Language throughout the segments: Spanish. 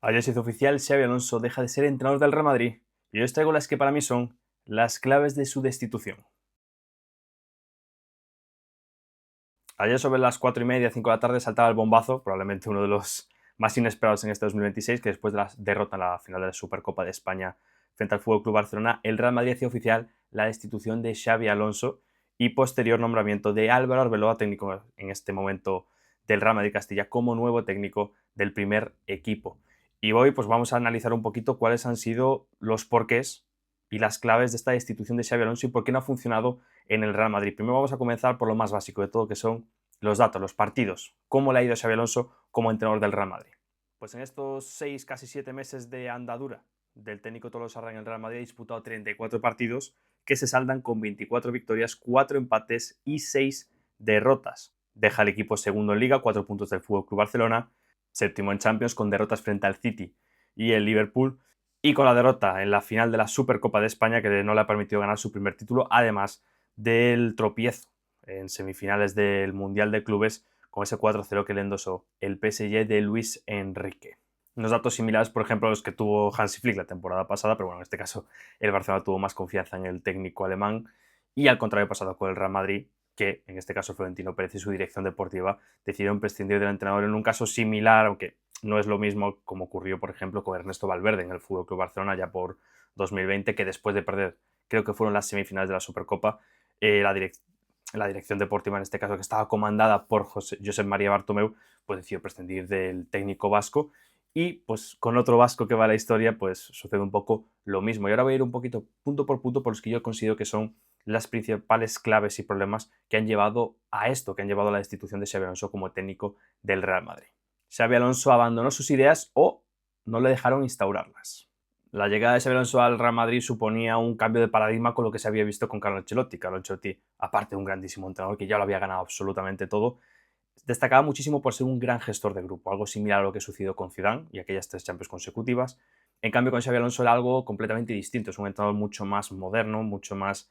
Ayer se hizo oficial, Xabi Alonso deja de ser entrenador del Real Madrid y hoy os traigo las que para mí son las claves de su destitución. Ayer sobre las 4:30, 5 de la tarde saltaba el bombazo, probablemente uno de los más inesperados en este 2026, que después de la derrota en la final de la Supercopa de España frente al FC Barcelona, el Real Madrid hacía oficial la destitución de Xabi Alonso y posterior nombramiento de Álvaro Arbeloa, técnico en este momento del Real Madrid Castilla, como nuevo técnico del primer equipo. Y hoy pues vamos a analizar un poquito cuáles han sido los porqués y las claves de esta destitución de Xabi Alonso y por qué no ha funcionado en el Real Madrid. Primero vamos a comenzar por lo más básico de todo, que son los datos, los partidos. ¿Cómo le ha ido a Xabi Alonso como entrenador del Real Madrid? Pues en estos 6, casi 7 meses de andadura del técnico Tolosarra en el Real Madrid ha disputado 34 partidos que se saldan con 24 victorias, 4 empates y 6 derrotas. Deja al equipo segundo en Liga, 4 puntos del FC Barcelona, séptimo en Champions con derrotas frente al City y el Liverpool, y con la derrota en la final de la Supercopa de España que no le ha permitido ganar su primer título, además del tropiezo en semifinales del Mundial de Clubes con ese 4-0 que le endosó el PSG de Luis Enrique. Unos datos similares, por ejemplo, a los que tuvo Hansi Flick la temporada pasada, pero bueno, en este caso el Barcelona tuvo más confianza en el técnico alemán y al contrario pasado con el Real Madrid, que en este caso Florentino Pérez y su dirección deportiva decidieron prescindir del entrenador en un caso similar, aunque no es lo mismo como ocurrió, por ejemplo, con Ernesto Valverde en el FC Barcelona ya por 2020, que después de perder, creo que fueron las semifinales de la Supercopa, la dirección deportiva, en este caso, que estaba comandada por Josep María Bartomeu, pues decidió prescindir del técnico vasco. Y pues con otro vasco que va a la historia, pues sucede un poco lo mismo. Y ahora voy a ir un poquito punto por punto por los que yo considero que son las principales claves y problemas que han llevado a esto, que han llevado a la destitución de Xabi Alonso como técnico del Real Madrid. Xabi Alonso abandonó sus ideas o no le dejaron instaurarlas. La llegada de Xabi Alonso al Real Madrid suponía un cambio de paradigma con lo que se había visto con Carlo Ancelotti. Carlo Ancelotti, aparte de un grandísimo entrenador que ya lo había ganado absolutamente todo, destacaba muchísimo por ser un gran gestor de grupo, algo similar a lo que sucedió con Zidane y aquellas 3 Champions consecutivas. En cambio, con Xabi Alonso era algo completamente distinto. Es un entrenador mucho más moderno, mucho más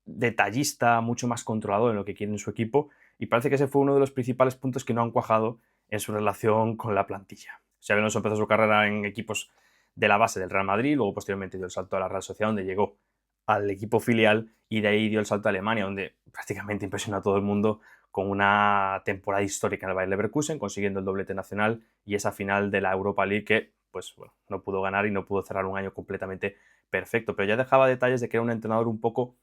detallista, mucho más controlador en lo que quiere en su equipo, y parece que ese fue uno de los principales puntos que no han cuajado en su relación con la plantilla. Xabi Alonso empezó su carrera en equipos de la base del Real Madrid, luego posteriormente dio el salto a la Real Sociedad, donde llegó al equipo filial, y de ahí dio el salto a Alemania, donde prácticamente impresionó a todo el mundo con una temporada histórica en el Bayer Leverkusen, consiguiendo el doblete nacional y esa final de la Europa League que pues, bueno, no pudo ganar y no pudo cerrar un año completamente perfecto, pero ya dejaba detalles de que era un entrenador un poco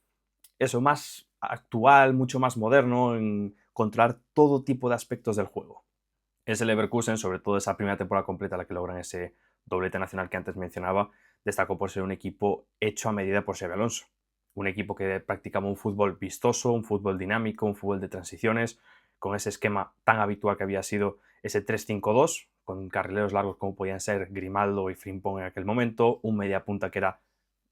eso, más actual, mucho más moderno, en controlar todo tipo de aspectos del juego. Ese Leverkusen, sobre todo esa primera temporada completa, la que logran ese doblete nacional que antes mencionaba, destacó por ser un equipo hecho a medida por Xabi Alonso. Un equipo que practicaba un fútbol vistoso, un fútbol dinámico, un fútbol de transiciones, con ese esquema tan habitual que había sido ese 3-5-2, con carrileros largos como podían ser Grimaldo y Frimpong en aquel momento, un media punta que era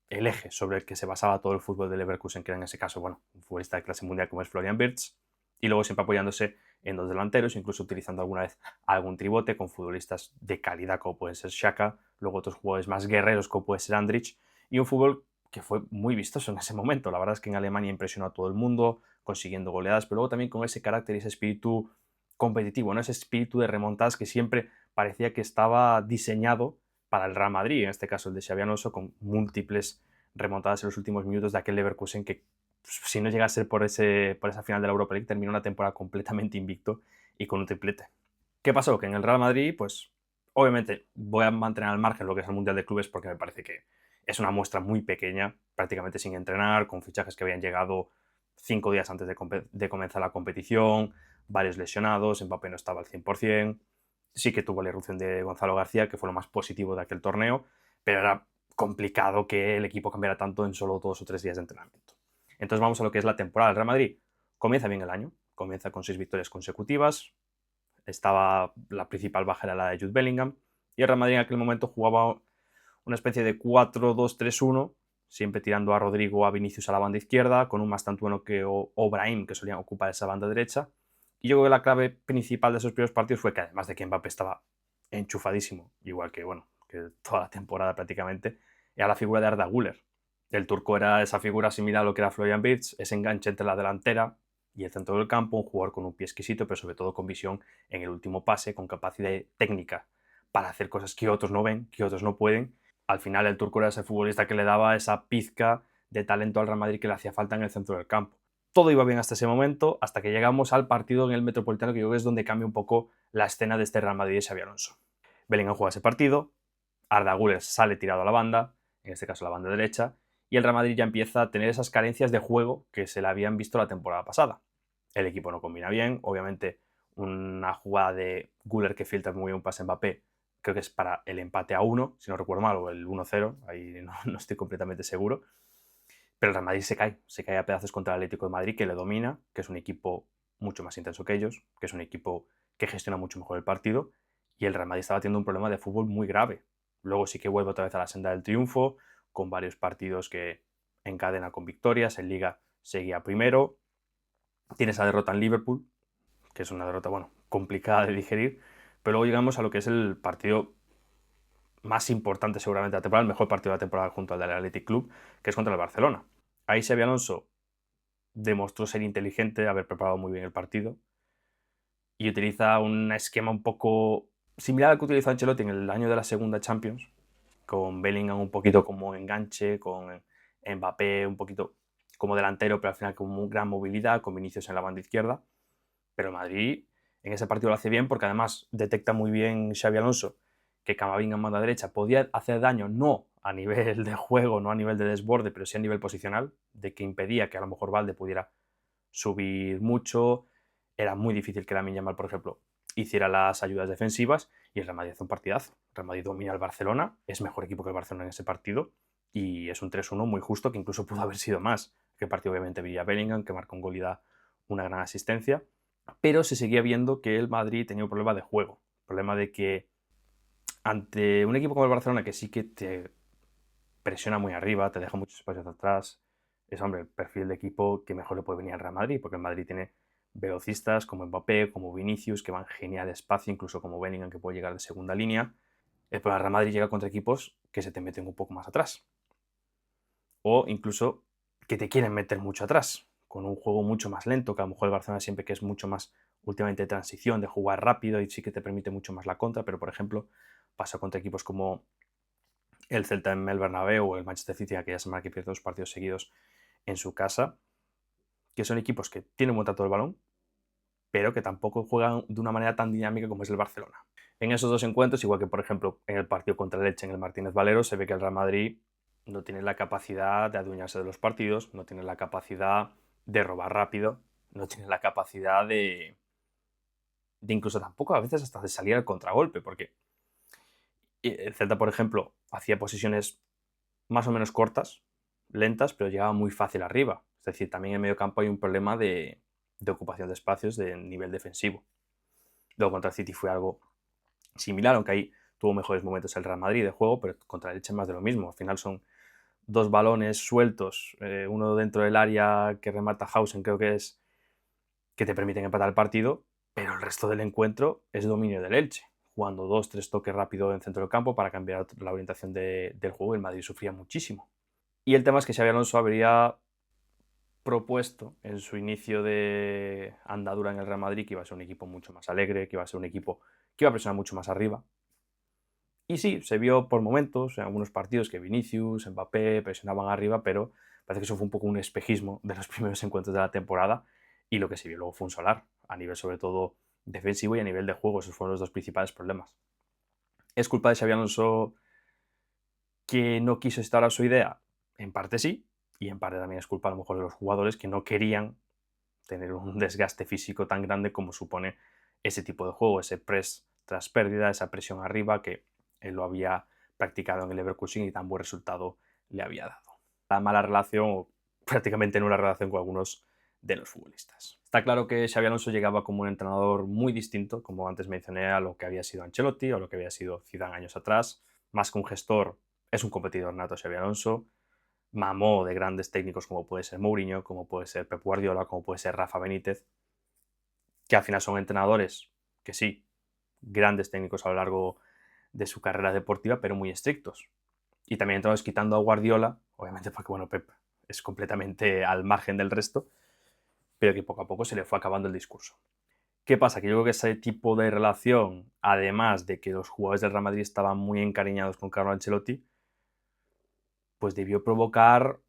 el eje sobre el que se basaba todo el fútbol de Leverkusen, que era en ese caso, bueno, un futbolista de clase mundial como es Florian Wirtz, y luego siempre apoyándose en dos delanteros, incluso utilizando alguna vez algún tribote con futbolistas de calidad como pueden ser Xhaka, luego otros jugadores más guerreros como puede ser Andrich, y un fútbol que fue muy vistoso en ese momento. La verdad es que en Alemania impresionó a todo el mundo, consiguiendo goleadas, pero luego también con ese carácter y ese espíritu competitivo, ¿no? Ese espíritu de remontadas que siempre parecía que estaba diseñado para el Real Madrid, en este caso el de Xabi Alonso, con múltiples remontadas en los últimos minutos de aquel Leverkusen que, pues, si no llega a ser por esa final de la Europa League, terminó una temporada completamente invicto y con un triplete. ¿Qué pasó? Que en el Real Madrid, pues obviamente voy a mantener al margen lo que es el Mundial de Clubes porque me parece que es una muestra muy pequeña, prácticamente sin entrenar, con fichajes que habían llegado 5 días antes de comenzar la competición, varios lesionados, Mbappé no estaba al 100%, sí que tuvo la irrupción de Gonzalo García, que fue lo más positivo de aquel torneo, pero era complicado que el equipo cambiara tanto en solo 2 o 3 días de entrenamiento. Entonces vamos a lo que es la temporada. El Real Madrid comienza bien el año, comienza con 6 victorias consecutivas, estaba la principal baja era la de Jude Bellingham, y el Real Madrid en aquel momento jugaba una especie de 4-2-3-1, siempre tirando a Rodrigo o a Vinicius a la banda izquierda, con un más tantueno que Brahim, que solían ocupar esa banda derecha. Y yo creo que la clave principal de esos primeros partidos fue que, además de que Mbappé estaba enchufadísimo, igual que, bueno, que toda la temporada prácticamente, era la figura de Arda Güler. El turco era esa figura similar a lo que era Florian Wirtz, ese enganche entre la delantera y el centro del campo, un jugador con un pie exquisito, pero sobre todo con visión en el último pase, con capacidad técnica para hacer cosas que otros no ven, que otros no pueden. Al final el turco era ese futbolista que le daba esa pizca de talento al Real Madrid que le hacía falta en el centro del campo. Todo iba bien hasta ese momento, hasta que llegamos al partido en el Metropolitano, que yo creo que es donde cambia un poco la escena de este Real Madrid y Xabi Alonso. Bellingham juega ese partido, Arda Güler sale tirado a la banda, en este caso la banda derecha, y el Real Madrid ya empieza a tener esas carencias de juego que se le habían visto la temporada pasada. El equipo no combina bien, obviamente una jugada de Güler que filtra muy bien un pase a Mbappé, creo que es para el empate a 1, si no recuerdo mal, o el 1-0, ahí no estoy completamente seguro. Pero el Real Madrid se cae a pedazos contra el Atlético de Madrid, que le domina, que es un equipo mucho más intenso que ellos, que es un equipo que gestiona mucho mejor el partido, y el Real Madrid estaba teniendo un problema de fútbol muy grave. Luego sí que vuelve otra vez a la senda del triunfo, con varios partidos que encadena con victorias, en Liga seguía primero, tiene esa derrota en Liverpool, que es una derrota, bueno, complicada de digerir, pero luego llegamos a lo que es el partido más importante seguramente de la temporada, el mejor partido de la temporada junto al del Athletic Club, que es contra el Barcelona. Ahí Xabi Alonso demostró ser inteligente, haber preparado muy bien el partido y utiliza un esquema un poco similar al que utilizó Ancelotti en el año de la segunda Champions, con Bellingham un poquito como enganche, con Mbappé un poquito como delantero, pero al final con muy gran movilidad, con Vinicius en la banda izquierda. Pero Madrid en ese partido lo hace bien porque además detecta muy bien Xabi Alonso que Camavinga en banda derecha podía hacer daño no a nivel de juego, no a nivel de desborde, pero sí a nivel posicional, de que impedía que a lo mejor Valde pudiera subir mucho. Era muy difícil que Lamine Yamal, por ejemplo, hiciera las ayudas defensivas y el Real Madrid hace un partidazo. El Real Madrid domina al Barcelona, es mejor equipo que el Barcelona en ese partido y es un 3-1 muy justo que incluso pudo haber sido más. Que el partido obviamente veía Bellingham, que marcó un gol y da una gran asistencia, pero se seguía viendo que el Madrid tenía un problema de juego, problema de que ante un equipo como el Barcelona que sí que te presiona muy arriba, te deja muchos espacios atrás, es, hombre, el perfil de equipo que mejor le puede venir al Real Madrid, porque el Madrid tiene velocistas como Mbappé, como Vinicius, que van genial despacio, incluso como Bellingham, que puede llegar de segunda línea. El Real Madrid llega contra equipos que se te meten un poco más atrás, o incluso que te quieren meter mucho atrás, con un juego mucho más lento, que a lo mejor el Barcelona siempre que es mucho más últimamente de transición, de jugar rápido y sí que te permite mucho más la contra, pero por ejemplo pasa contra equipos como el Celta en el Bernabéu o el Manchester City aquella semana que pierde 2 partidos seguidos en su casa, que son equipos que tienen buen trato del balón, pero que tampoco juegan de una manera tan dinámica como es el Barcelona. En esos dos encuentros, igual que por ejemplo en el partido contra el Elche en el Martínez Valero, se ve que el Real Madrid no tiene la capacidad de adueñarse de los partidos, no tiene la capacidad de robar rápido, no tiene la capacidad de incluso tampoco a veces hasta de salir al contragolpe, porque el Celta, por ejemplo, hacía posiciones más o menos cortas, lentas, pero llegaba muy fácil arriba. Es decir, también en medio campo hay un problema de ocupación de espacios de nivel defensivo. Luego contra el City fue algo similar, aunque ahí tuvo mejores momentos el Real Madrid de juego, pero contra el Elche más de lo mismo. Al final son 2 balones sueltos, uno dentro del área que remata Hausen, creo que es, que te permiten empatar el partido, pero el resto del encuentro es dominio del Elche, jugando 2-3 toques rápido en centro del campo para cambiar la orientación del juego. El Madrid sufría muchísimo. Y el tema es que Xabi Alonso habría propuesto en su inicio de andadura en el Real Madrid que iba a ser un equipo mucho más alegre, que iba a ser un equipo que iba a presionar mucho más arriba. Y sí, se vio por momentos en algunos partidos que Vinicius, Mbappé presionaban arriba, pero parece que eso fue un poco un espejismo de los primeros encuentros de la temporada y lo que se vio luego fue un solar, a nivel sobre todo defensivo y a nivel de juego. Esos fueron los dos principales problemas. ¿Es culpa de Xabi Alonso que no quiso estar a su idea? En parte sí, y en parte también es culpa a lo mejor de los jugadores que no querían tener un desgaste físico tan grande como supone ese tipo de juego, ese press tras pérdida, esa presión arriba que él lo había practicado en el Leverkusen y tan buen resultado le había dado. La mala relación, o prácticamente nula relación con algunos de los futbolistas. Está claro que Xabi Alonso llegaba como un entrenador muy distinto, como antes mencioné, a lo que había sido Ancelotti o lo que había sido Zidane años atrás. Más que un gestor, es un competidor nato Xabi Alonso. Mamó de grandes técnicos como puede ser Mourinho, como puede ser Pep Guardiola, como puede ser Rafa Benítez, que al final son entrenadores que sí, grandes técnicos a lo largo de su carrera deportiva, pero muy estrictos. Y también entrenadores quitando a Guardiola, obviamente porque bueno, Pep es completamente al margen del resto, pero que poco a poco se le fue acabando el discurso. ¿Qué pasa? Que yo creo que ese tipo de relación, además de que los jugadores del Real Madrid estaban muy encariñados con Carlo Ancelotti, pues debió provocar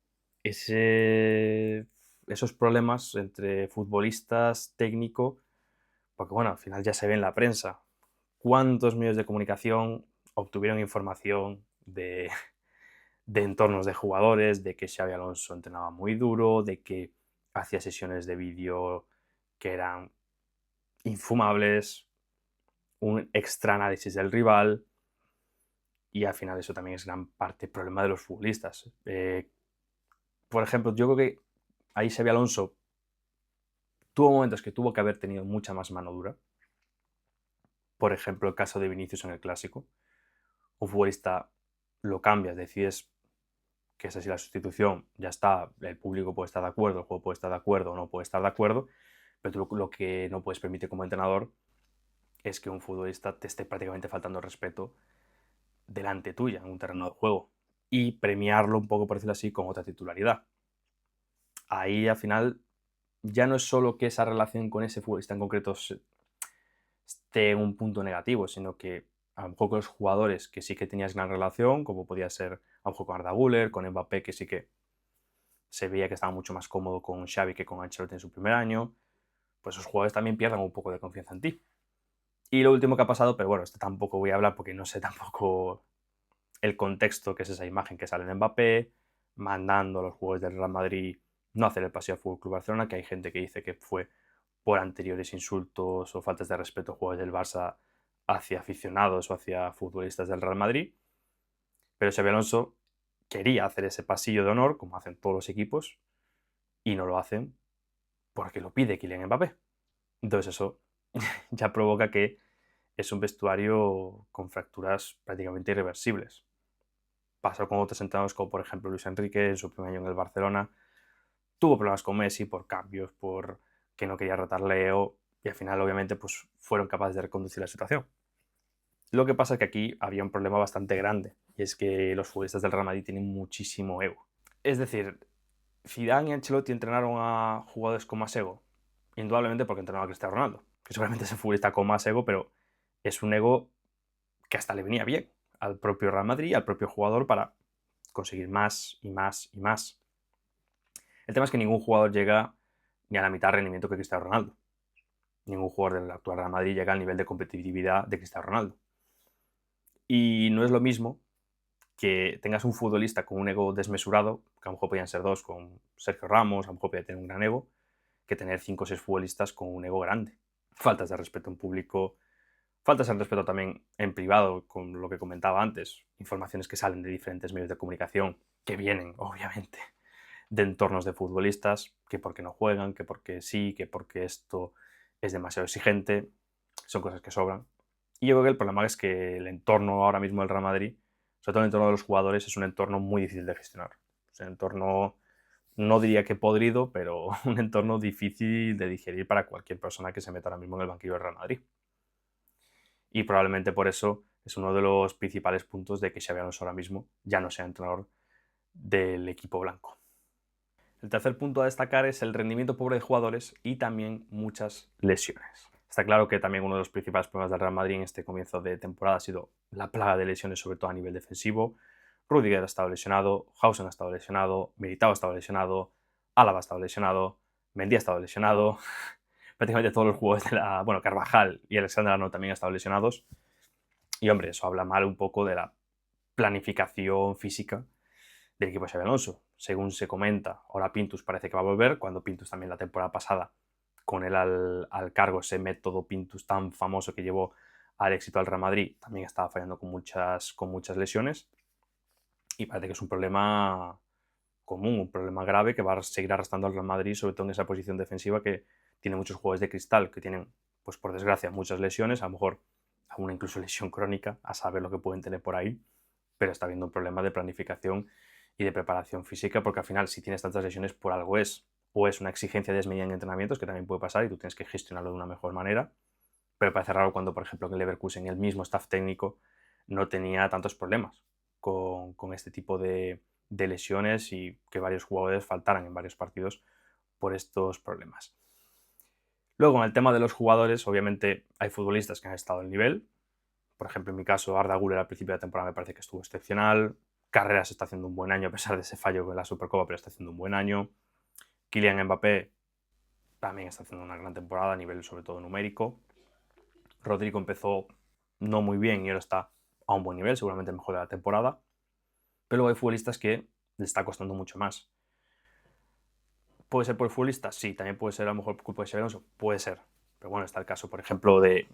esos problemas entre futbolistas, técnico, porque bueno, al final ya se ve en la prensa cuántos medios de comunicación obtuvieron información de entornos de jugadores, de que Xabi Alonso entrenaba muy duro, de que hacía sesiones de vídeo que eran infumables, un extra análisis del rival, y al final eso también es gran parte problema de los futbolistas. Por ejemplo, yo creo que ahí Xabi Alonso tuvo momentos que tuvo que haber tenido mucha más mano dura. Por ejemplo, el caso de Vinicius en el Clásico. Un futbolista lo cambias, decides que esa es la sustitución, ya está, el público puede estar de acuerdo, el juego puede estar de acuerdo o no puede estar de acuerdo, pero tú lo que no puedes permitir como entrenador es que un futbolista te esté prácticamente faltando respeto delante tuya en un terreno de juego y premiarlo un poco, por decirlo así, con otra titularidad. Ahí al final ya no es solo que esa relación con ese futbolista en concreto esté en un punto negativo, sino que a lo mejor con los jugadores que sí que tenías gran relación, como podía ser a lo mejor con Arda Güler, con Mbappé, que sí que se veía que estaba mucho más cómodo con Xavi que con Ancelotti en su primer año, pues esos jugadores también pierdan un poco de confianza en ti. Y lo último que ha pasado, pero bueno, esto tampoco voy a hablar porque no sé tampoco el contexto que es esa imagen que sale en Mbappé, mandando a los jugadores del Real Madrid no hacer el paseo al Fútbol Club Barcelona, que hay gente que dice que fue por anteriores insultos o faltas de respeto a jugadores del Barça hacia aficionados o hacia futbolistas del Real Madrid. Pero Xabi Alonso quería hacer ese pasillo de honor, como hacen todos los equipos, y no lo hacen porque lo pide Kylian Mbappé. Entonces eso ya provoca que es un vestuario con fracturas prácticamente irreversibles. Pasó con otros entrenadores como por ejemplo Luis Enrique en su primer año en el Barcelona. Tuvo problemas con Messi por cambios, por que no quería rotar Leo y al final obviamente pues fueron capaces de reconducir la situación. Lo que pasa es que aquí había un problema bastante grande y es que los futbolistas del Real Madrid tienen muchísimo ego. Es decir, Zidane y Ancelotti entrenaron a jugadores con más ego, indudablemente porque entrenaron a Cristiano Ronaldo, que seguramente es el futbolista con más ego, pero es un ego que hasta le venía bien al propio Real Madrid, al propio jugador para conseguir más y más y más. El tema es que ningún jugador llega ni a la mitad de rendimiento que Cristiano Ronaldo. Ningún jugador del actual Real Madrid llega al nivel de competitividad de Cristiano Ronaldo. Y no es lo mismo que tengas un futbolista con un ego desmesurado, que a lo mejor podían ser dos con Sergio Ramos, a lo mejor podía tener un gran ego, que tener 5 o 6 futbolistas con un ego grande. Faltas de respeto en público, faltas de respeto también en privado, con lo que comentaba antes, informaciones que salen de diferentes medios de comunicación, que vienen, obviamente, de entornos de futbolistas, que porque no juegan, que porque sí, que porque esto es demasiado exigente, son cosas que sobran. Y yo creo que el problema es que el entorno ahora mismo del Real Madrid, sobre todo el entorno de los jugadores, es un entorno muy difícil de gestionar. Es un entorno, no diría que podrido, pero un entorno difícil de digerir para cualquier persona que se meta ahora mismo en el banquillo del Real Madrid. Y probablemente por eso es uno de los principales puntos de que Xabi Alonso ahora mismo ya no sea entrenador del equipo blanco. El tercer punto a destacar es el rendimiento pobre de jugadores y también muchas lesiones. Está claro que también uno de los principales problemas del Real Madrid en este comienzo de temporada ha sido la plaga de lesiones, sobre todo a nivel defensivo. Rudiger ha estado lesionado, Hausen ha estado lesionado, Militao ha estado lesionado, Álava ha estado lesionado, Mendy ha estado lesionado, prácticamente todos los jugadores de la... Bueno, Carvajal y Alexander Arnold también han estado lesionados. Y hombre, eso habla mal un poco de la planificación física del equipo de Xabi Alonso. Según se comenta, ahora Pintus parece que va a volver, cuando Pintus también la temporada pasada, con él al cargo, ese método Pintus tan famoso que llevó al éxito al Real Madrid, también estaba fallando con muchas lesiones. Y parece que es un problema común, un problema grave que va a seguir arrastrando al Real Madrid, sobre todo en esa posición defensiva que tiene muchos jugadores de cristal que tienen, pues por desgracia, muchas lesiones, a lo mejor alguna incluso lesión crónica, a saber lo que pueden tener por ahí, pero está habiendo un problema de planificación y de preparación física, porque al final si tienes tantas lesiones por algo es, o es una exigencia desmedida en entrenamientos, que también puede pasar y tú tienes que gestionarlo de una mejor manera, pero parece raro cuando, por ejemplo, en el Leverkusen el mismo staff técnico no tenía tantos problemas con este tipo de lesiones y que varios jugadores faltaran en varios partidos por estos problemas. Luego, en el tema de los jugadores, obviamente hay futbolistas que han estado al nivel. Por ejemplo, en mi caso, Arda Güler al principio de la temporada me parece que estuvo excepcional. Carreras está haciendo un buen año a pesar de ese fallo en la Supercopa, pero está haciendo un buen año. Kylian Mbappé también está haciendo una gran temporada a nivel sobre todo numérico. Rodrigo empezó no muy bien y ahora está a un buen nivel, seguramente el mejor de la temporada. Pero luego hay futbolistas que le está costando mucho más. ¿Puede ser por el futbolista? Sí, también puede ser a lo mejor por culpa de Xabi Alonso, puede ser. Pero bueno, está el caso, por ejemplo, de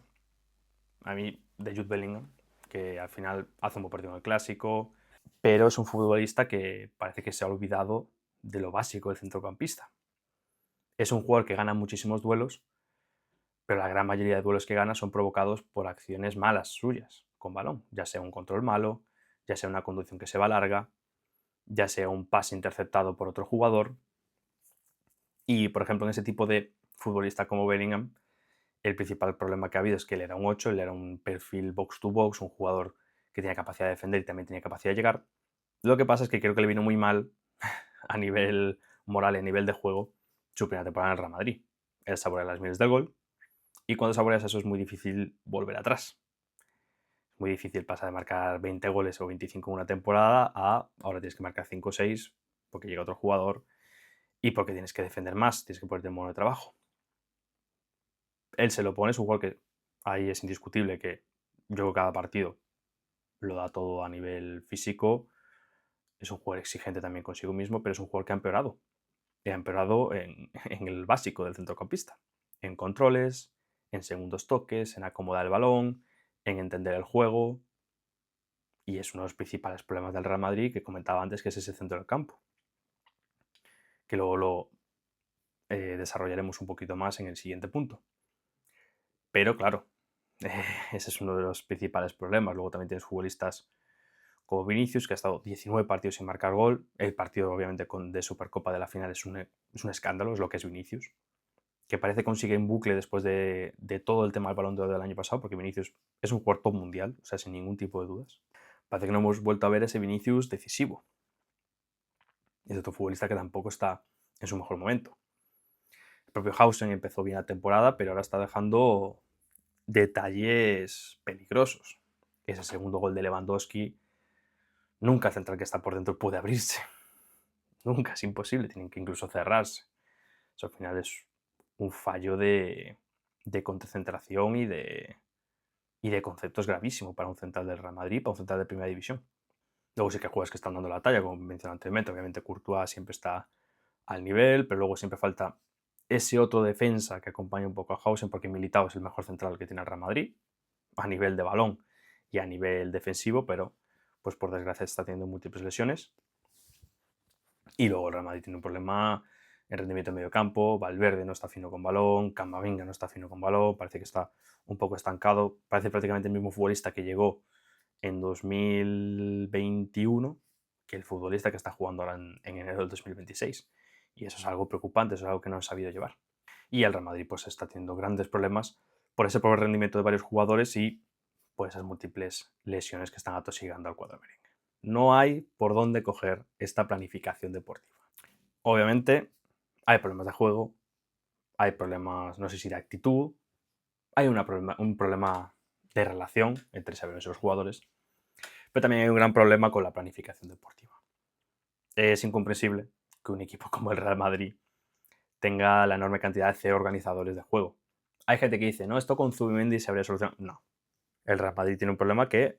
Jude Bellingham, que al final hace un buen partido en el Clásico, pero es un futbolista que parece que se ha olvidado de lo básico del centrocampista. Es un jugador que gana muchísimos duelos, pero la gran mayoría de duelos que gana son provocados por acciones malas suyas con balón, ya sea un control malo, ya sea una conducción que se va larga, ya sea un pase interceptado por otro jugador. Y, por ejemplo, en ese tipo de futbolista como Bellingham, el principal problema que ha habido es que él era un 8, él era un perfil box to box, un jugador que tenía capacidad de defender y también tenía capacidad de llegar. Lo que pasa es que creo que le vino muy mal a nivel moral y a nivel de juego su primera temporada en el Real Madrid. Él saborea las mieles del gol y cuando saboreas eso es muy difícil volver atrás. Es muy difícil pasar de marcar 20 goles o 25 en una temporada a ahora tienes que marcar 5 o 6 porque llega otro jugador y porque tienes que defender más, tienes que ponerte en modo de trabajo. Él se lo pone, es un jugador que ahí es indiscutible que yo creo que cada partido lo da todo a nivel físico. Es un jugador exigente también consigo mismo, pero es un jugador que ha empeorado. Ha empeorado en el básico del centrocampista. En controles, en segundos toques, en acomodar el balón, en entender el juego. Y es uno de los principales problemas del Real Madrid que comentaba antes, que es ese centro del campo. Que luego lo desarrollaremos un poquito más en el siguiente punto. Pero claro, ese es uno de los principales problemas. Luego también tienes futbolistas como Vinicius, que ha estado 19 partidos sin marcar gol. El partido, obviamente, de Supercopa de la final es un escándalo, es lo que es Vinicius. Que parece que consigue un bucle después de todo el tema del Balón de Oro del año pasado, porque Vinicius es un jugador top mundial, o sea, sin ningún tipo de dudas. Parece que no hemos vuelto a ver ese Vinicius decisivo. Es otro futbolista que tampoco está en su mejor momento. El propio Hausen empezó bien la temporada, pero ahora está dejando detalles peligrosos. Ese segundo gol de Lewandowski, nunca el central que está por dentro puede abrirse. Nunca, es imposible, tienen que incluso cerrarse. Eso al final es un fallo de concentración y de conceptos gravísimo para un central del Real Madrid, para un central de primera división. Luego sí que jugadores que están dando la talla, como mencioné anteriormente. Obviamente Courtois siempre está al nivel, pero luego siempre falta ese otro defensa que acompaña un poco a Hausen, porque Militao es el mejor central que tiene el Real Madrid, a nivel de balón y a nivel defensivo, pero pues por desgracia está teniendo múltiples lesiones. Y luego el Real Madrid tiene un problema en rendimiento en medio campo, Valverde no está fino con balón, Camavinga no está fino con balón, parece que está un poco estancado, parece prácticamente el mismo futbolista que llegó en 2021 que el futbolista que está jugando ahora en enero del 2026. Y eso es algo preocupante, eso es algo que no han sabido llevar. Y el Real Madrid pues está teniendo grandes problemas por ese pobre rendimiento de varios jugadores y por esas múltiples lesiones que están atosigando al cuadro merengue. No hay por dónde coger esta planificación deportiva. Obviamente hay problemas de juego, hay problemas, no sé si de actitud, hay un problema de relación entre Xabi y los jugadores, pero también hay un gran problema con la planificación deportiva. Es incomprensible que un equipo como el Real Madrid tenga la enorme cantidad de organizadores de juego. Hay gente que dice, no, esto con Zubimendi se habría solucionado. No. El Real Madrid tiene un problema que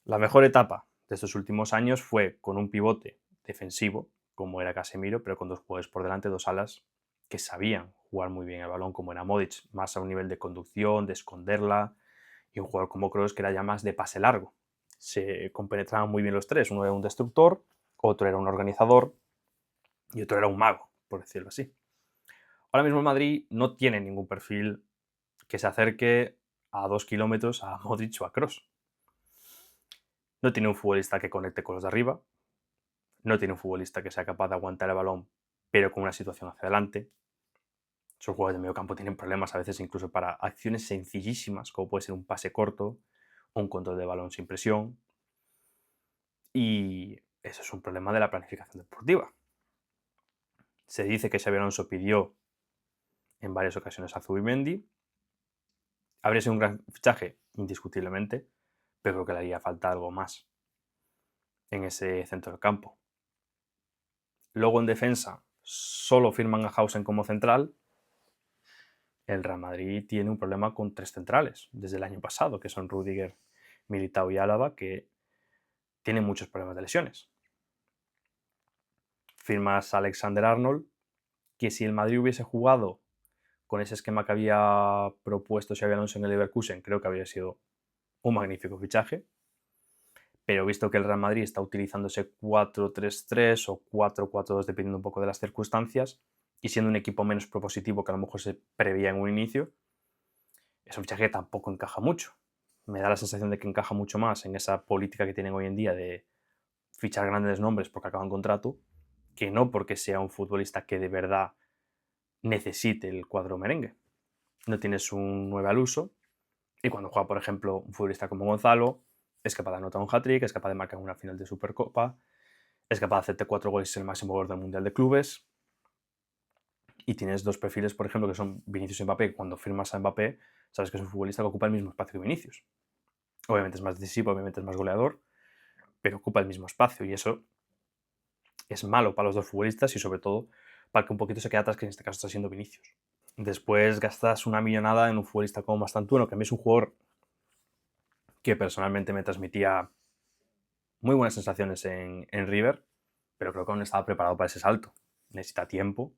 la mejor etapa de estos últimos años fue con un pivote defensivo, como era Casemiro, pero con dos jugadores por delante, dos alas que sabían jugar muy bien el balón, como era Modric, más a un nivel de conducción, de esconderla, y un jugador como Kroos que era ya más de pase largo. Se compenetraban muy bien los tres, uno era un destructor, otro era un organizador y otro era un mago, por decirlo así. Ahora mismo el Madrid no tiene ningún perfil que se acerque a 2 kilómetros a Modric o a Kroos. No tiene un futbolista que conecte con los de arriba, no tiene un futbolista que sea capaz de aguantar el balón, pero con una situación hacia adelante. Esos jugadores de medio campo tienen problemas a veces incluso para acciones sencillísimas, como puede ser un pase corto o un control de balón sin presión. Y eso es un problema de la planificación deportiva. Se dice que Xabi Alonso pidió en varias ocasiones a Zubimendi. Habría sido un gran fichaje, indiscutiblemente, pero creo que le haría falta algo más en ese centro del campo. Luego en defensa solo firman a Hausen como central. El Real Madrid tiene un problema con 3 centrales desde el año pasado, que son Rüdiger, Militao y Álava, que tienen muchos problemas de lesiones. Firmas a Alexander-Arnold, que si el Madrid hubiese jugado con ese esquema que había propuesto Xabi Alonso en el Leverkusen, creo que habría sido un magnífico fichaje. Pero visto que el Real Madrid está utilizando ese 4-3-3 o 4-4-2, dependiendo un poco de las circunstancias, y siendo un equipo menos propositivo que a lo mejor se preveía en un inicio, es un fichaje que tampoco encaja mucho. Me da la sensación de que encaja mucho más en esa política que tienen hoy en día de fichar grandes nombres porque acaban contrato, que no porque sea un futbolista que de verdad necesite el cuadro merengue. No tienes un 9 al uso, y cuando juega, por ejemplo, un futbolista como Gonzalo, es capaz de anotar un hat-trick, es capaz de marcar una final de Supercopa, es capaz de hacerte 4 goles, es el máximo goleador del Mundial de Clubes. Y tienes dos perfiles, por ejemplo, que son Vinicius y Mbappé. Cuando firmas a Mbappé, sabes que es un futbolista que ocupa el mismo espacio que Vinicius. Obviamente es más decisivo, obviamente es más goleador, pero ocupa el mismo espacio, y eso es malo para los dos futbolistas y sobre todo para el que un poquito se queda atrás, que en este caso está siendo Vinicius. Después gastas una millonada en un futbolista como Mastantuono, que a mí es un jugador que personalmente me transmitía muy buenas sensaciones en River, pero creo que aún no estaba preparado para ese salto. Necesita tiempo,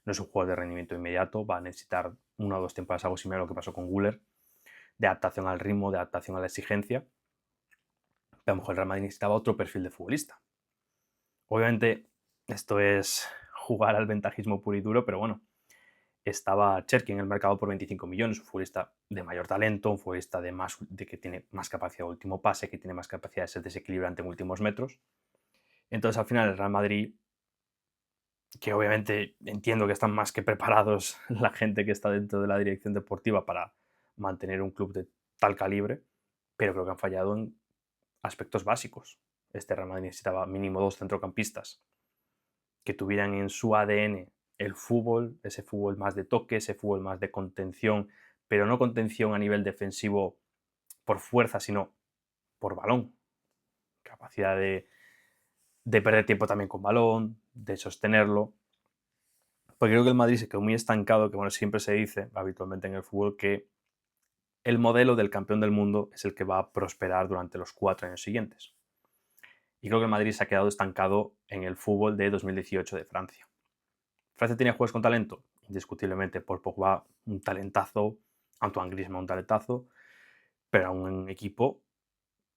no es un jugador de rendimiento inmediato, va a necesitar 1 o 2 temporadas, algo similar a lo que pasó con Güler, de adaptación al ritmo, de adaptación a la exigencia. Pero a lo mejor el Real Madrid necesitaba otro perfil de futbolista. Obviamente esto es jugar al ventajismo puro y duro, pero bueno, estaba Cherki en el mercado por 25 millones, un futbolista de mayor talento, un futbolista de que tiene más capacidad de último pase, que tiene más capacidad de ser desequilibrante en últimos metros. Entonces al final el Real Madrid, que obviamente entiendo que están más que preparados la gente que está dentro de la dirección deportiva para mantener un club de tal calibre, pero creo que han fallado en aspectos básicos. Este Real Madrid necesitaba mínimo 2 centrocampistas que tuvieran en su ADN el fútbol, ese fútbol más de toque, ese fútbol más de contención, pero no contención a nivel defensivo por fuerza, sino por balón. Capacidad de perder tiempo también con balón, de sostenerlo. Porque creo que el Madrid se quedó muy estancado, que bueno, siempre se dice habitualmente en el fútbol que el modelo del campeón del mundo es el que va a prosperar durante los 4 años siguientes. Y creo que el Madrid se ha quedado estancado en el fútbol de 2018 de Francia. Francia tenía jugadores con talento, indiscutiblemente. Por Pogba, un talentazo, Antoine Griezmann, un talentazo, pero era un equipo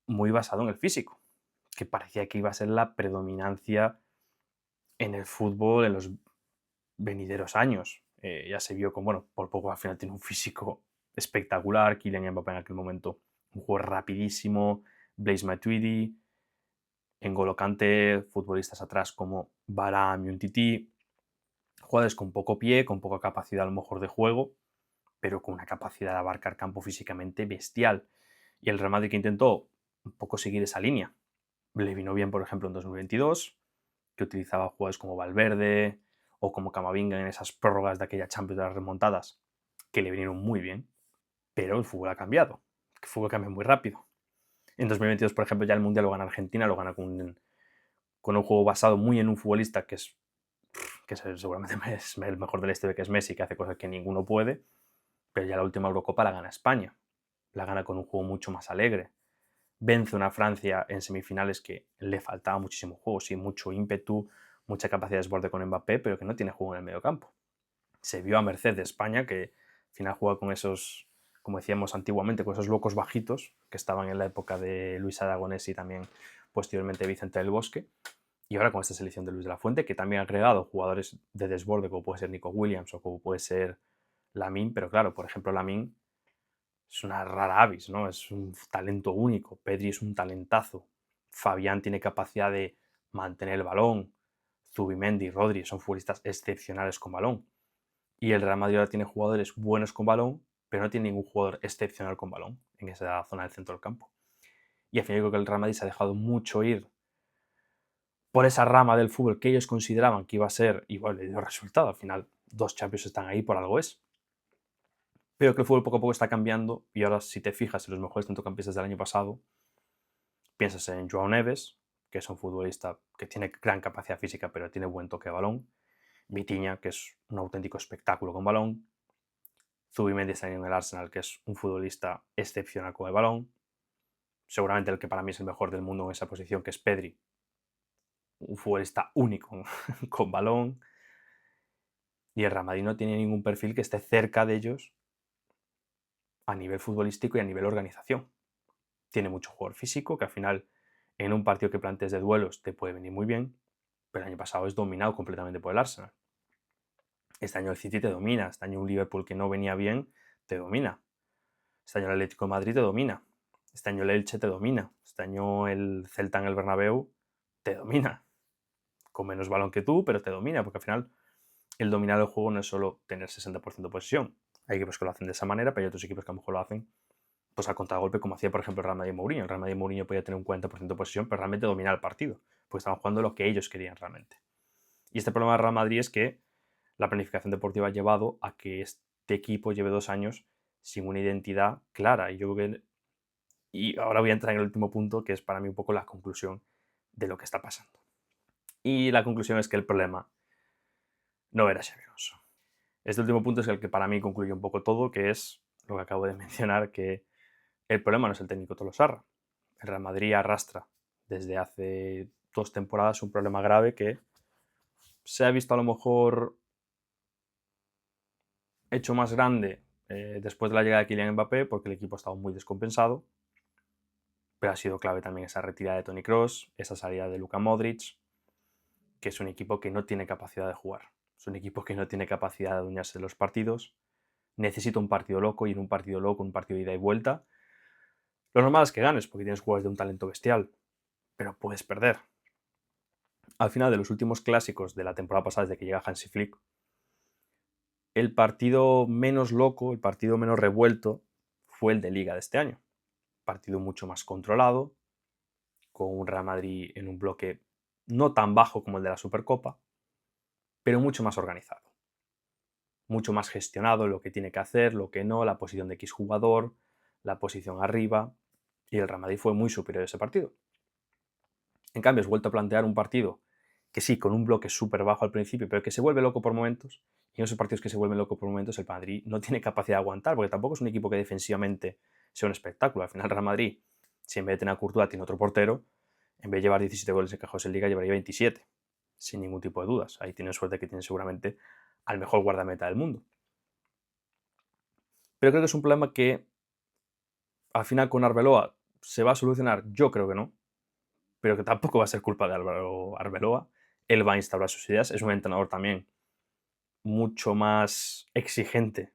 muy basado en el físico, que parecía que iba a ser la predominancia en el fútbol en los venideros años. Ya se vio con, bueno, Paul Pogba al final tiene un físico espectacular, Kylian Mbappé en aquel momento un jugador rapidísimo, Blaise Matuidi, N'Golo Kanté, futbolistas atrás como Varane y Umtiti, jugadores con poco pie, con poca capacidad a lo mejor de juego, pero con una capacidad de abarcar campo físicamente bestial. Y el Real Madrid que intentó un poco seguir esa línea. Le vino bien, por ejemplo, en 2022, que utilizaba jugadores como Valverde o como Camavinga en esas prórrogas de aquella Champions de las remontadas, que le vinieron muy bien, pero el fútbol ha cambiado. El fútbol cambia muy rápido. En 2022, por ejemplo, ya el Mundial lo gana Argentina, lo gana con un juego basado muy en un futbolista que seguramente es el mejor del este, que es Messi, que hace cosas que ninguno puede, pero ya la última Eurocopa la gana España. La gana con un juego mucho más alegre. Vence una Francia en semifinales que le faltaba muchísimo juego, sí, mucho ímpetu, mucha capacidad de desborde con Mbappé, pero que no tiene juego en el medio campo. Se vio a merced de España, que al final juega con esos, como decíamos antiguamente, con esos locos bajitos que estaban en la época de Luis Aragonés y también posteriormente Vicente del Bosque. Y ahora con esta selección de Luis de la Fuente, que también ha agregado jugadores de desborde, como puede ser Nico Williams o como puede ser Lamine, pero claro, por ejemplo, Lamine es una rara avis, ¿no? Es un talento único. Pedri es un talentazo. Fabián tiene capacidad de mantener el balón. Zubimendi, Rodri son futbolistas excepcionales con balón. Y el Real Madrid ahora tiene jugadores buenos con balón, pero no tiene ningún jugador excepcional con balón en esa zona del centro del campo. Y al final yo creo que el Real Madrid se ha dejado mucho ir por esa rama del fútbol que ellos consideraban que iba a ser, igual le dio resultado. Al final, 2 Champions están ahí, por algo es. Pero que el fútbol poco a poco está cambiando y ahora si te fijas en los mejores centrocampistas del año pasado, piensas en Joao Neves, que es un futbolista que tiene gran capacidad física pero tiene buen toque de balón, Vitinha, que es un auténtico espectáculo con balón, Zubimendi está en el Arsenal, que es un futbolista excepcional con el balón, seguramente el que para mí es el mejor del mundo en esa posición, que es Pedri, un futbolista único con balón, y el Real Madrid no tiene ningún perfil que esté cerca de ellos a nivel futbolístico y a nivel organización. Tiene mucho jugador físico, que al final en un partido que plantees de duelos te puede venir muy bien, pero el año pasado es dominado completamente por el Arsenal. Este año el City te domina, este año un Liverpool que no venía bien te domina, este año el Atlético de Madrid te domina, este año el Elche te domina, este año el Celta en el Bernabéu te domina, con menos balón que tú, pero te domina, porque al final el dominar el juego no es solo tener 60% de posesión. Hay equipos que lo hacen de esa manera, pero hay otros equipos que a lo mejor lo hacen pues a contragolpe, como hacía por ejemplo el Real Madrid Mourinho. El Real Madrid Mourinho podía tener un 40% de posesión, pero realmente dominar el partido, porque estaban jugando lo que ellos querían realmente. Y este problema del Real Madrid es que la planificación deportiva ha llevado a que este equipo lleve 2 años sin una identidad clara. Y yo creo que, y ahora voy a entrar en el último punto, que es para mí un poco la conclusión de lo que está pasando. Y la conclusión es que el problema no era Xabi Alonso. Este último punto es el que para mí concluye un poco todo, que es lo que acabo de mencionar, que el problema no es el técnico Tolosarra. El Real Madrid arrastra desde hace 2 temporadas un problema grave que se ha visto a lo mejor hecho más grande después de la llegada de Kylian Mbappé, porque el equipo ha estado muy descompensado, pero ha sido clave también esa retirada de Toni Kroos, esa salida de Luka Modric, que es un equipo que no tiene capacidad de jugar, es un equipo que no tiene capacidad de adueñarse de los partidos, necesita un partido loco, y en un partido loco, un partido de ida y vuelta, lo normal es que ganes, porque tienes jugadores de un talento bestial, pero puedes perder. Al final de los últimos clásicos de la temporada pasada, desde que llega Hansi Flick, el partido menos loco, el partido menos revuelto, fue el de Liga de este año. Partido mucho más controlado, con un Real Madrid en un bloque no tan bajo como el de la Supercopa, pero mucho más organizado. Mucho más gestionado lo que tiene que hacer, lo que no, la posición de X jugador, la posición arriba, y el Real Madrid fue muy superior a ese partido. En cambio, has vuelto a plantear un partido que sí, con un bloque súper bajo al principio, pero que se vuelve loco por momentos, y en esos partidos que se vuelven locos por momentos, el Madrid no tiene capacidad de aguantar, porque tampoco es un equipo que defensivamente sea un espectáculo. Al final, el Real Madrid, si en vez de tener a Courtois tiene otro portero, en vez de llevar 17 goles encajados en Liga, llevaría 27, sin ningún tipo de dudas. Ahí tienen suerte que tienen seguramente al mejor guardameta del mundo. Pero creo que es un problema que al final con Arbeloa se va a solucionar. Yo creo que no, pero que tampoco va a ser culpa de Álvaro Arbeloa. Él va a instaurar sus ideas, es un entrenador también mucho más exigente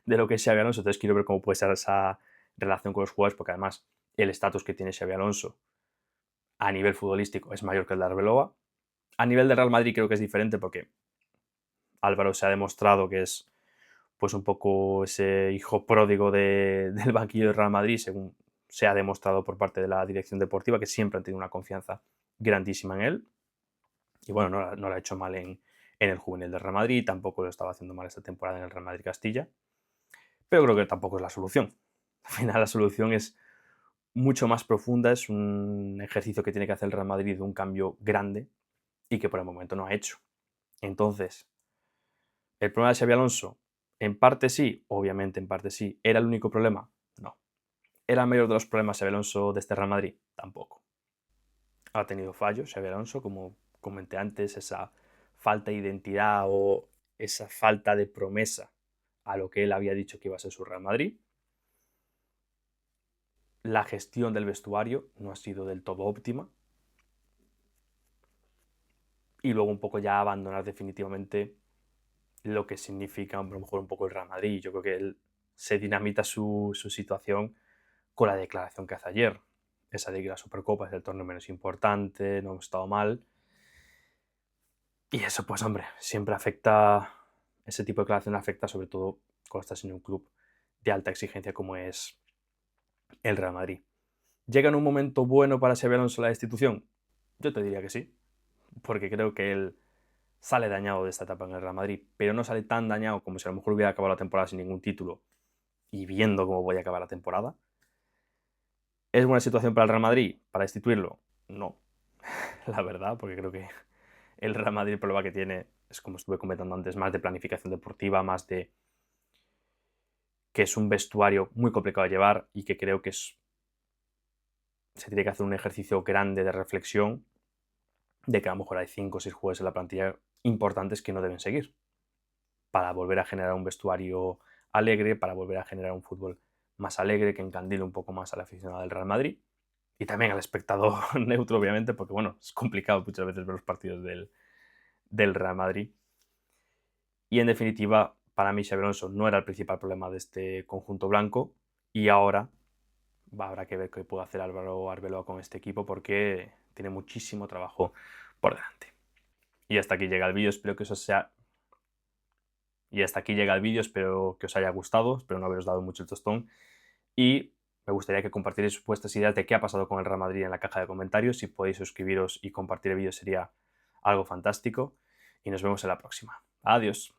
de lo que es Xabi Alonso, entonces quiero ver cómo puede ser esa relación con los jugadores, porque además el estatus que tiene Xabi Alonso a nivel futbolístico es mayor que el de Arbeloa. A nivel de Real Madrid creo que es diferente, porque Álvaro se ha demostrado que es pues un poco ese hijo pródigo del banquillo de Real Madrid, según se ha demostrado por parte de la dirección deportiva, que siempre han tenido una confianza grandísima en él. Y bueno, no lo ha hecho mal en el juvenil del Real Madrid, tampoco lo estaba haciendo mal esta temporada en el Real Madrid Castilla, pero creo que tampoco es la solución. Al final la solución es mucho más profunda, es un ejercicio que tiene que hacer el Real Madrid de un cambio grande y que por el momento no ha hecho. Entonces, ¿el problema de Xabi Alonso? En parte sí, obviamente en parte sí. ¿Era el único problema? No. ¿Era el mayor de los problemas Xabi Alonso de este Real Madrid? Tampoco. Ha tenido fallos Xabi Alonso, como comenté antes, esa falta de identidad o esa falta de promesa a lo que él había dicho que iba a ser su Real Madrid. La gestión del vestuario no ha sido del todo óptima. Y luego un poco ya abandonar definitivamente lo que significa a lo mejor un poco el Real Madrid. Yo creo que él se dinamita su situación con la declaración que hace ayer. Esa de que la Supercopa es el torneo menos importante, no hemos estado mal. Y eso, pues hombre, siempre afecta, ese tipo de declaración afecta sobre todo cuando estás en un club de alta exigencia como es el Real Madrid. ¿Llega en un momento bueno para Xabi Alonso la destitución? Yo te diría que sí, porque creo que él sale dañado de esta etapa en el Real Madrid, pero no sale tan dañado como si a lo mejor hubiera acabado la temporada sin ningún título y viendo cómo voy a acabar la temporada. ¿Es buena situación para el Real Madrid para destituirlo? No, la verdad, porque creo que el Real Madrid el problema que tiene es, como estuve comentando antes, más de planificación deportiva, más de que es un vestuario muy complicado de llevar y que creo que se tiene que hacer un ejercicio grande de reflexión de que a lo mejor hay 5 o 6 jugadores en la plantilla importantes que no deben seguir para volver a generar un vestuario alegre, para volver a generar un fútbol más alegre, que encandile un poco más al aficionado del Real Madrid y también al espectador neutro, obviamente, porque bueno, es complicado muchas veces ver los partidos del Real Madrid. Y en definitiva, para mí Xabi Alonso no era el principal problema de este conjunto blanco y ahora habrá que ver qué puede hacer Álvaro Arbeloa con este equipo porque tiene muchísimo trabajo por delante. Y hasta aquí llega el vídeo, espero que eso sea... Y hasta aquí llega el vídeo, espero que os haya gustado, espero no haberos dado mucho el tostón y me gustaría que compartierais vuestras ideas de qué ha pasado con el Real Madrid en la caja de comentarios. Si podéis suscribiros y compartir el vídeo sería algo fantástico y nos vemos en la próxima. Adiós.